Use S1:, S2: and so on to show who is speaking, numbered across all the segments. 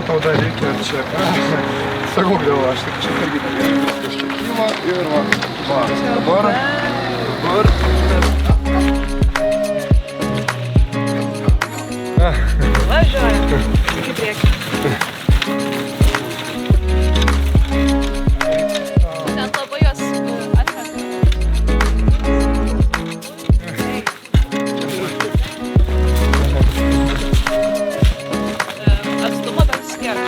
S1: kur tau dar reikia čia. Sagūkdavau, aš tik čia irgi nereikia. Kažkiek kyla ir va. Dabar.
S2: Važiuojam. Iki priekį. Ten labai jos atmeta. Atstumą bet skiek.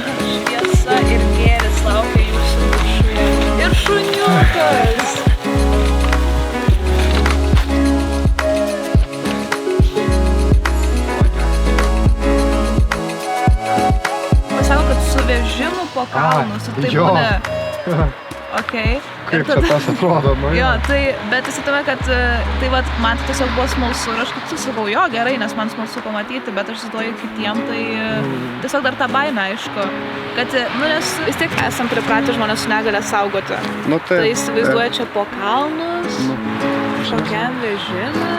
S2: Šviesa ir gėris laukia jūsų viršuje. Ir šuniukas. Pasako, kad su vežimu po kalnus. Tai būna. Okay.
S1: Kaip čia tas atrodo, nu
S2: jo, tai, bet jis atame, kad tai vat, man tiesiog buvo smalsu ir aš kaip susakau, jo, gerai, nes man smalsu pamatyti, bet aš suduoju kitiem, tai tiesiog dar tą baimę, aišku, kad, nu, nes vis tiek esam pripratę žmonės su negalia saugoti.
S1: Nu,
S2: tai įsivaizduoja čia po kalnus, šokiam vežimą.